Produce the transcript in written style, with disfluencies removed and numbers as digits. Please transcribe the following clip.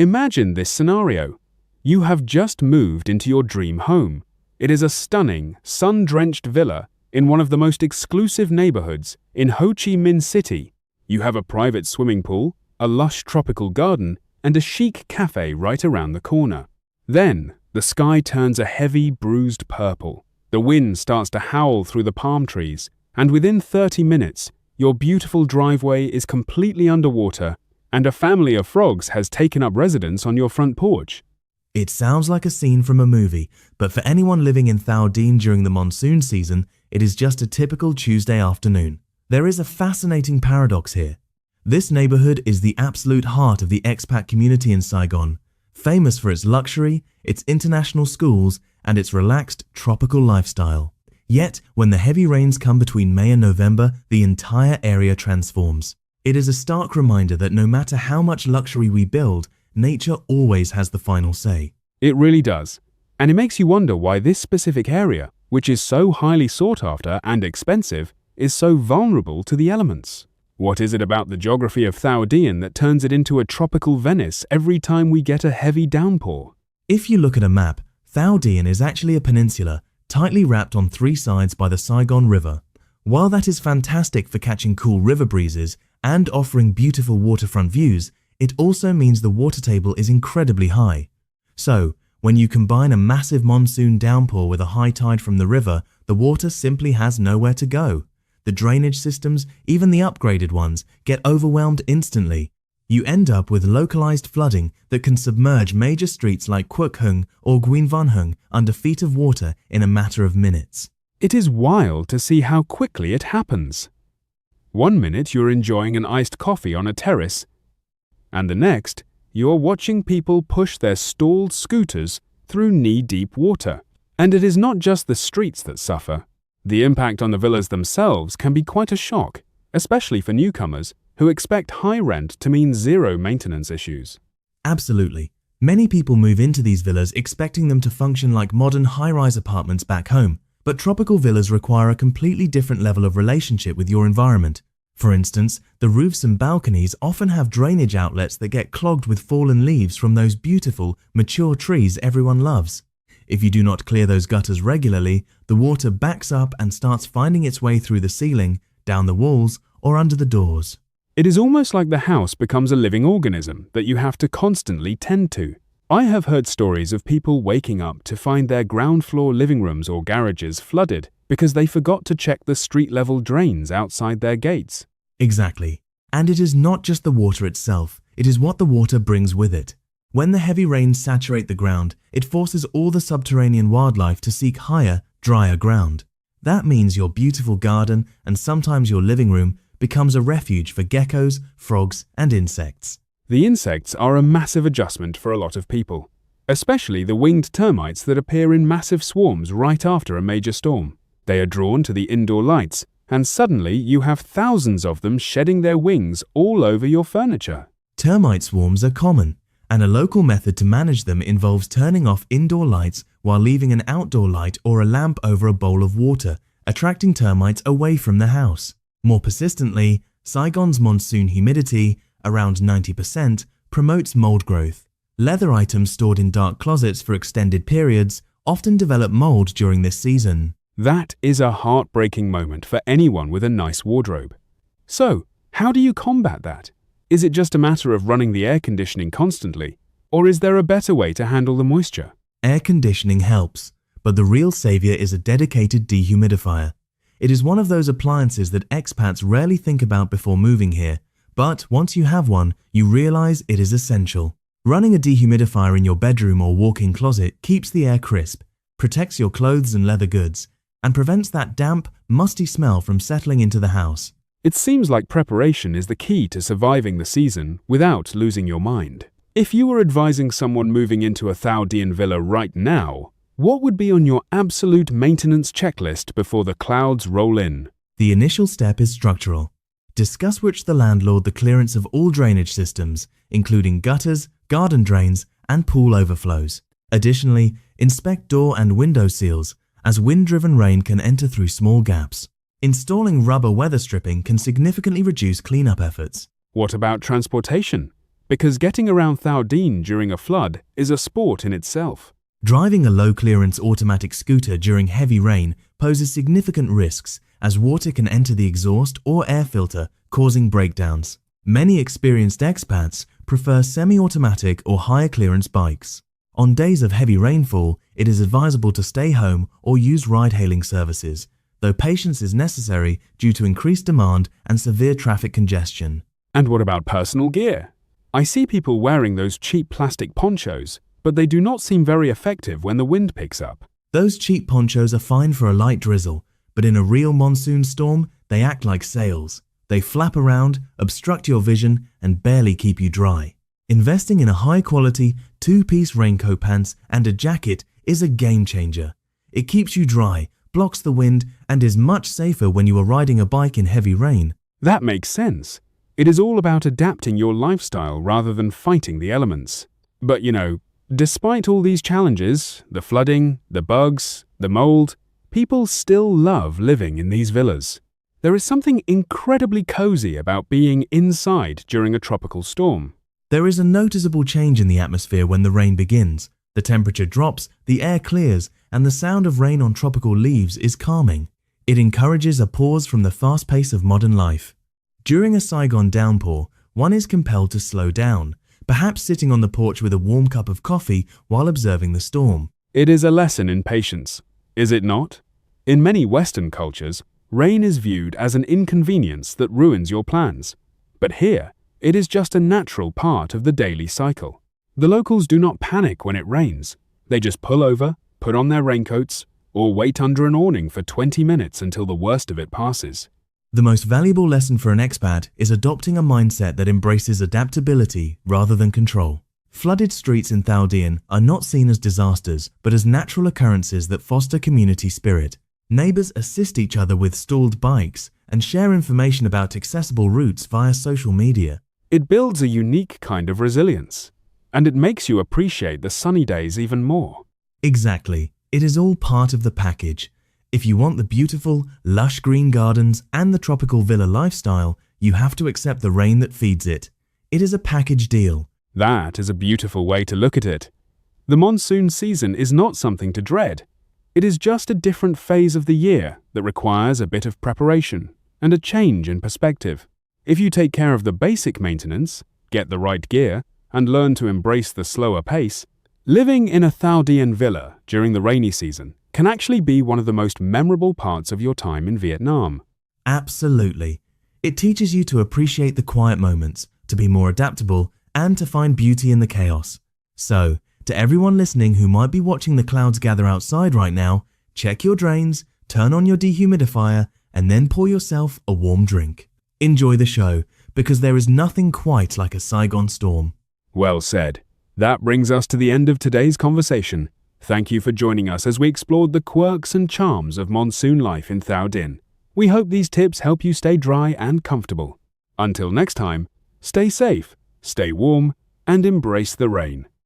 Imagine this scenario. You have just moved into your dream home. It is a stunning, sun-drenched villa in one of the most exclusive neighborhoods in Ho Chi Minh City. You have a private swimming pool, a lush tropical garden, and a chic cafe right around the corner. Then, the sky turns a heavy, bruised purple. The wind starts to howl through the palm trees, and within 30 minutes, your beautiful driveway is completely underwater, and a family of frogs has taken up residence on your front porch. It sounds like a scene from a movie, but for anyone living in Thảo Điền during the monsoon season, it is just a typical Tuesday afternoon. There is a fascinating paradox here. This neighborhood is the absolute heart of the expat community in Saigon, famous for its luxury, its international schools, and its relaxed tropical lifestyle. Yet, when the heavy rains come between May and November, the entire area transforms. It is a stark reminder that no matter how much luxury we build, nature always has the final say. It really does. And it makes you wonder why this specific area, which is so highly sought after and expensive, is so vulnerable to the elements. What is it about the geography of Thảo Điền that turns it into a tropical Venice every time we get a heavy downpour? If you look at a map, Thảo Điền is actually a peninsula, tightly wrapped on three sides by the Saigon River. While that is fantastic for catching cool river breezes and offering beautiful waterfront views, it also means the water table is incredibly high. So, when you combine a massive monsoon downpour with a high tide from the river, the water simply has nowhere to go. The drainage systems, even the upgraded ones, get overwhelmed instantly. You end up with localized flooding that can submerge major streets like Quoc Hung or Nguyen Van Hung under feet of water in a matter of minutes. It is wild to see how quickly it happens. One minute you're enjoying an iced coffee on a terrace, and the next, you're watching people push their stalled scooters through knee-deep water. And it is not just the streets that suffer. The impact on the villas themselves can be quite a shock, especially for newcomers who expect high rent to mean zero maintenance issues. Absolutely. Many people move into these villas expecting them to function like modern high-rise apartments back home, but tropical villas require a completely different level of relationship with your environment. For instance, the roofs and balconies often have drainage outlets that get clogged with fallen leaves from those beautiful, mature trees everyone loves. If you do not clear those gutters regularly, the water backs up and starts finding its way through the ceiling, down the walls, or under the doors. It is almost like the house becomes a living organism that you have to constantly tend to. I have heard stories of people waking up to find their ground floor living rooms or garages flooded because they forgot to check the street-level drains outside their gates. Exactly. And it is not just the water itself, it is what the water brings with it. When the heavy rains saturate the ground, it forces all the subterranean wildlife to seek higher, drier ground. That means your beautiful garden and sometimes your living room becomes a refuge for geckos, frogs, and insects. The insects are a massive adjustment for a lot of people, especially the winged termites that appear in massive swarms right after a major storm. They are drawn to the indoor lights, and suddenly you have thousands of them shedding their wings all over your furniture. Termite swarms are common, and a local method to manage them involves turning off indoor lights while leaving an outdoor light or a lamp over a bowl of water, attracting termites away from the house. More persistently, Saigon's monsoon humidity, around 90%, promotes mold growth. Leather items stored in dark closets for extended periods often develop mold during this season. That is a heartbreaking moment for anyone with a nice wardrobe. So, how do you combat that? Is it just a matter of running the air conditioning constantly, or is there a better way to handle the moisture? Air conditioning helps, but the real savior is a dedicated dehumidifier. It is one of those appliances that expats rarely think about before moving here, but once you have one, you realize it is essential. Running a dehumidifier in your bedroom or walk-in closet keeps the air crisp, protects your clothes and leather goods, and prevents that damp, musty smell from settling into the house. It seems like preparation is the key to surviving the season without losing your mind. If you were advising someone moving into a Thảo Điền villa right now, what would be on your absolute maintenance checklist before the clouds roll in? The initial step is structural. Discuss with the landlord the clearance of all drainage systems, including gutters, garden drains, and pool overflows. Additionally, inspect door and window seals, as wind-driven rain can enter through small gaps. Installing rubber weather stripping can significantly reduce cleanup efforts. What about transportation? because getting around Thảo Điền during a flood is a sport in itself. Driving a low-clearance automatic scooter during heavy rain poses significant risks as water can enter the exhaust or air filter, causing breakdowns. Many experienced expats prefer semi-automatic or higher clearance bikes. On days of heavy rainfall, it is advisable to stay home or use ride-hailing services, though patience is necessary due to increased demand and severe traffic congestion. And what about personal gear? I see people wearing those cheap plastic ponchos, but they do not seem very effective when the wind picks up. Those cheap ponchos are fine for a light drizzle, but in a real monsoon storm, they act like sails. They flap around, obstruct your vision, and barely keep you dry. Investing in a high-quality, two-piece raincoat pants and a jacket is a game-changer. It keeps you dry, blocks the wind, and is much safer when you are riding a bike in heavy rain. That makes sense. It is all about adapting your lifestyle rather than fighting the elements. But despite all these challenges, the flooding, the bugs, the mold, people still love living in these villas. There is something incredibly cozy about being inside during a tropical storm. There is a noticeable change in the atmosphere when the rain begins. The temperature drops, the air clears, and the sound of rain on tropical leaves is calming. It encourages a pause from the fast pace of modern life. During a Saigon downpour, one is compelled to slow down, perhaps sitting on the porch with a warm cup of coffee while observing the storm. It is a lesson in patience, is it not? In many Western cultures, rain is viewed as an inconvenience that ruins your plans. But here, it is just a natural part of the daily cycle. The locals do not panic when it rains. They just pull over, put on their raincoats, or wait under an awning for 20 minutes until the worst of it passes. The most valuable lesson for an expat is adopting a mindset that embraces adaptability rather than control. Flooded streets in Thảo Điền are not seen as disasters, but as natural occurrences that foster community spirit. Neighbors assist each other with stalled bikes and share information about accessible routes via social media. It builds a unique kind of resilience, and it makes you appreciate the sunny days even more. Exactly. It is all part of the package. If you want the beautiful, lush green gardens and the tropical villa lifestyle, you have to accept the rain that feeds it. It is a package deal. That is a beautiful way to look at it. The monsoon season is not something to dread. It is just a different phase of the year that requires a bit of preparation and a change in perspective. If you take care of the basic maintenance, get the right gear, and learn to embrace the slower pace, living in a Thảo Điền villa during the rainy season can actually be one of the most memorable parts of your time in Vietnam. Absolutely. It teaches you to appreciate the quiet moments, to be more adaptable, and to find beauty in the chaos. So, to everyone listening who might be watching the clouds gather outside right now, check your drains, turn on your dehumidifier, and then pour yourself a warm drink. Enjoy the show, because there is nothing quite like a Saigon storm. Well said. That brings us to the end of today's conversation. Thank you for joining us as we explored the quirks and charms of monsoon life in Thảo Điền. We hope these tips help you stay dry and comfortable. Until next time, stay safe, stay warm, and embrace the rain.